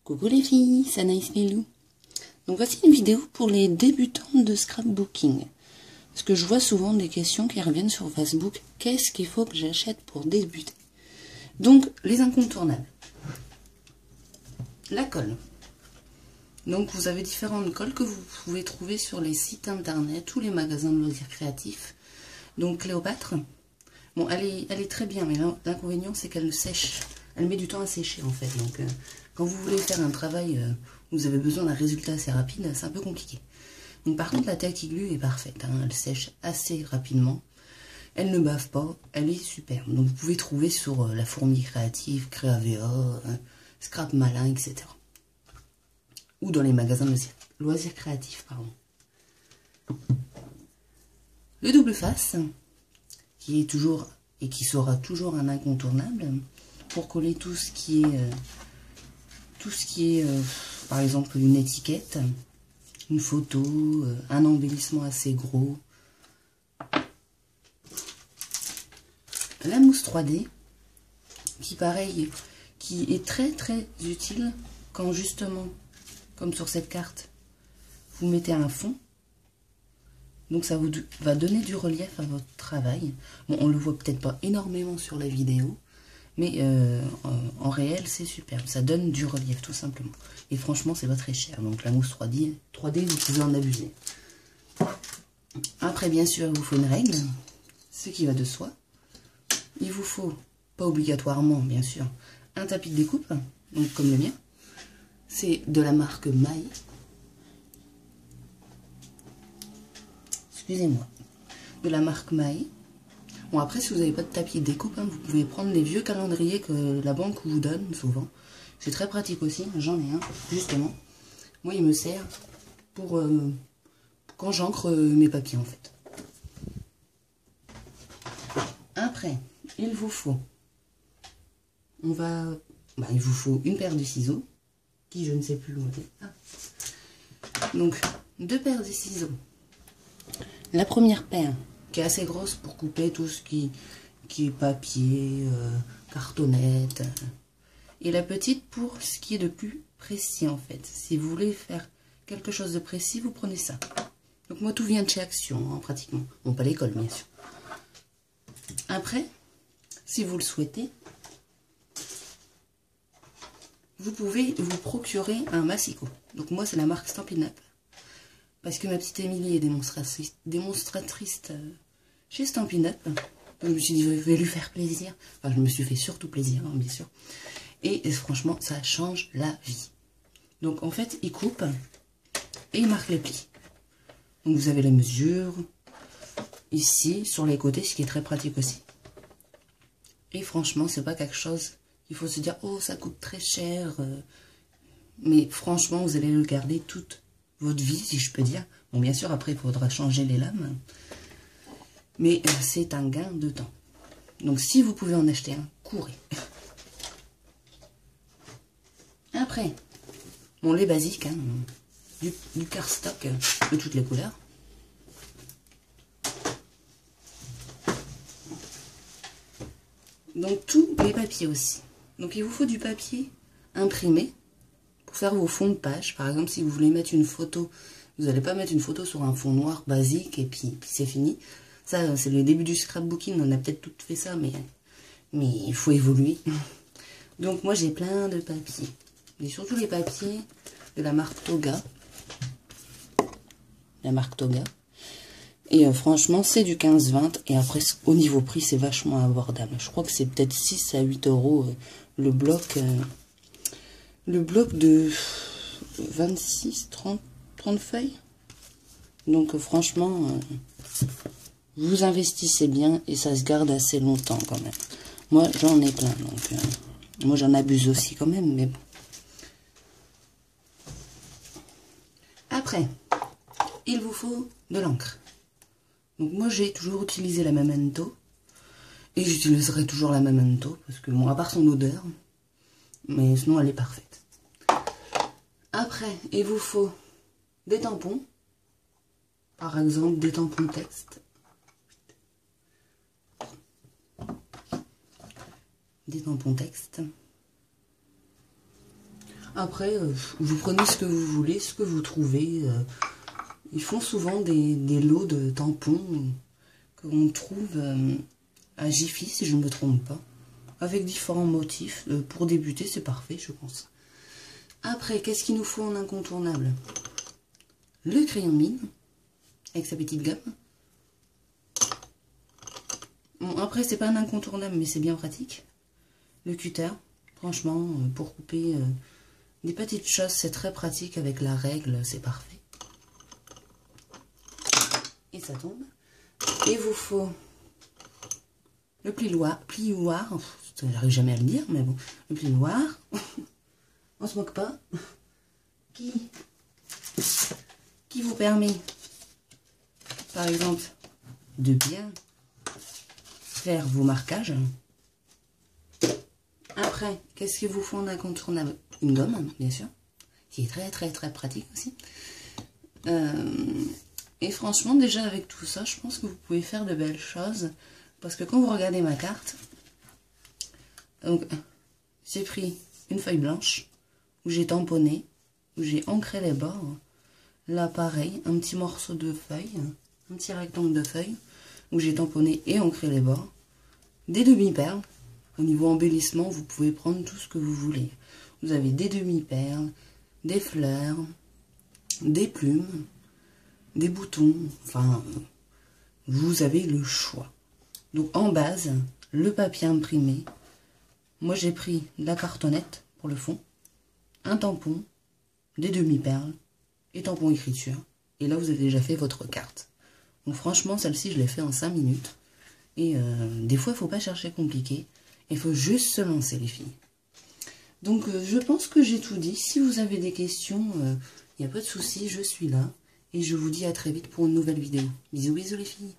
Coucou les filles, c'est Anaïs Milou. Donc voici une vidéo pour les débutants de scrapbooking. Parce que je vois souvent des questions qui reviennent sur Facebook. Qu'est-ce qu'il faut que j'achète pour débuter? Donc les incontournables. La colle. Donc vous avez différentes colles que vous pouvez trouver sur les sites internet ou les magasins de loisirs créatifs. Donc Cléopâtre, bon elle est très bien, mais l'inconvénient c'est qu'elle sèche. Elle met du temps à sécher en fait. Donc quand vous voulez faire un travail où vous avez besoin d'un résultat assez rapide, c'est un peu compliqué. Donc par contre la Tacky Glue est parfaite, hein, elle sèche assez rapidement. Elle ne bave pas, elle est superbe. Donc vous pouvez trouver sur La Fourmi Créative, Créavea, Scrap Malin, etc. Ou dans les magasins de loisirs créatifs, pardon. Le double face, qui est toujours et qui sera toujours un incontournable pour coller tout ce qui est, par exemple une étiquette, une photo, un embellissement assez gros. La mousse 3D, qui pareil, qui est très très utile quand justement, comme sur cette carte, vous mettez un fond. Donc ça vous va donner du relief à votre travail. Bon, on le voit peut-être pas énormément sur la vidéo, mais en réel c'est superbe. Ça donne du relief tout simplement. Et franchement c'est pas très cher. Donc la mousse 3D vous pouvez en abuser. Après bien sûr il vous faut une règle, ce qui va de soi. Il vous faut, pas obligatoirement bien sûr, un tapis de découpe, donc comme le mien. C'est de la marque Maille. Excusez-moi. De la marque Maille. Bon après si vous n'avez pas de tapis de découpe, hein, vous pouvez prendre les vieux calendriers que la banque vous donne souvent. C'est très pratique aussi, j'en ai un justement. Moi il me sert pour quand j'encre mes papiers en fait. Après, il vous faut, il vous faut une paire de ciseaux, qui je ne sais plus où elle est. Ah. Donc, 2 paires de ciseaux. La première paire, qui est assez grosse pour couper tout ce qui est papier, cartonnette. Et la petite pour ce qui est de plus précis en fait. Si vous voulez faire quelque chose de précis, vous prenez ça. Donc moi tout vient de chez Action, hein, pratiquement. Bon, pas l'école bien sûr. Après, si vous le souhaitez, vous pouvez vous procurer un massicot. Donc moi c'est la marque Stampin' Up. Parce que ma petite Émilie est démonstratrice chez Stampin' Up. Donc je me suis dit je vais lui faire plaisir. Enfin je me suis fait surtout plaisir hein, bien sûr. Et franchement ça change la vie. Donc en fait il coupe et il marque les plis. Donc vous avez la mesure ici sur les côtés, ce qui est très pratique aussi. Et franchement c'est pas quelque chose il faut se dire oh ça coûte très cher. Mais franchement vous allez le garder toute votre vie si je peux dire. Bon bien sûr après il faudra changer les lames. Mais c'est un gain de temps. Donc si vous pouvez en acheter un, courez. Après, bon les basiques, hein, du cardstock de toutes les couleurs. Donc tous les papiers aussi. Donc il vous faut du papier imprimé pour faire vos fonds de page. Par exemple si vous voulez mettre une photo, vous n'allez pas mettre une photo sur un fond noir basique et puis c'est fini. Ça c'est le début du scrapbooking, on a peut-être toutes fait ça, mais il faut évoluer. Donc moi j'ai plein de papiers. Et surtout les papiers de la marque Toga. La marque Toga. Et franchement, c'est du 15-20. Et après, au niveau prix, c'est vachement abordable. Je crois que c'est peut-être 6 à 8 euros le bloc de 26, 30 feuilles. Donc franchement, vous investissez bien et ça se garde assez longtemps quand même. Moi, j'en ai plein. Donc moi, j'en abuse aussi quand même. Mais bon. Après, il vous faut de l'encre. Donc moi j'ai toujours utilisé la Memento. Et j'utiliserai toujours la Memento. Parce que bon, à part son odeur. Mais sinon elle est parfaite. Après, il vous faut des tampons. Par exemple des tampons texte. Des tampons texte. Après, vous prenez ce que vous voulez, ce que vous trouvez. Ils font souvent des lots de tampons qu'on trouve à Jiffy, si je ne me trompe pas, avec différents motifs. Pour débuter, c'est parfait, je pense. Après, qu'est-ce qu'il nous faut en incontournable? Le crayon mine, avec sa petite gomme. Bon, après, c'est pas un incontournable, mais c'est bien pratique. Le cutter, franchement, pour couper des petites choses, c'est très pratique avec la règle, c'est parfait. Et ça tombe. Et vous faut le plioir, j'arrive jamais à le dire, mais bon, le plioir, on se moque pas, qui vous permet, par exemple, de bien faire vos marquages. Après, qu'est-ce qu'il vous faut en incontournable? Une gomme, bien sûr, qui est très très très pratique aussi. Et franchement, déjà avec tout ça, je pense que vous pouvez faire de belles choses. Parce que quand vous regardez ma carte, donc j'ai pris une feuille blanche, où j'ai tamponné, où j'ai ancré les bords. Là, pareil, un petit morceau de feuille, un petit rectangle de feuille, où j'ai tamponné et ancré les bords. Des demi-perles. Au niveau embellissement, vous pouvez prendre tout ce que vous voulez. Vous avez des demi-perles, des fleurs, des plumes, des boutons, enfin, vous avez le choix. Donc en base, le papier imprimé. Moi j'ai pris de la cartonnette pour le fond, un tampon, des demi-perles et tampon écriture. Et là vous avez déjà fait votre carte. Donc franchement celle-ci je l'ai fait en 5 minutes. Et des fois il ne faut pas chercher compliqué. Il faut juste se lancer les filles. Donc je pense que j'ai tout dit. Si vous avez des questions, il n'y a pas de souci, je suis là. Et je vous dis à très vite pour une nouvelle vidéo. Bisous bisous les filles.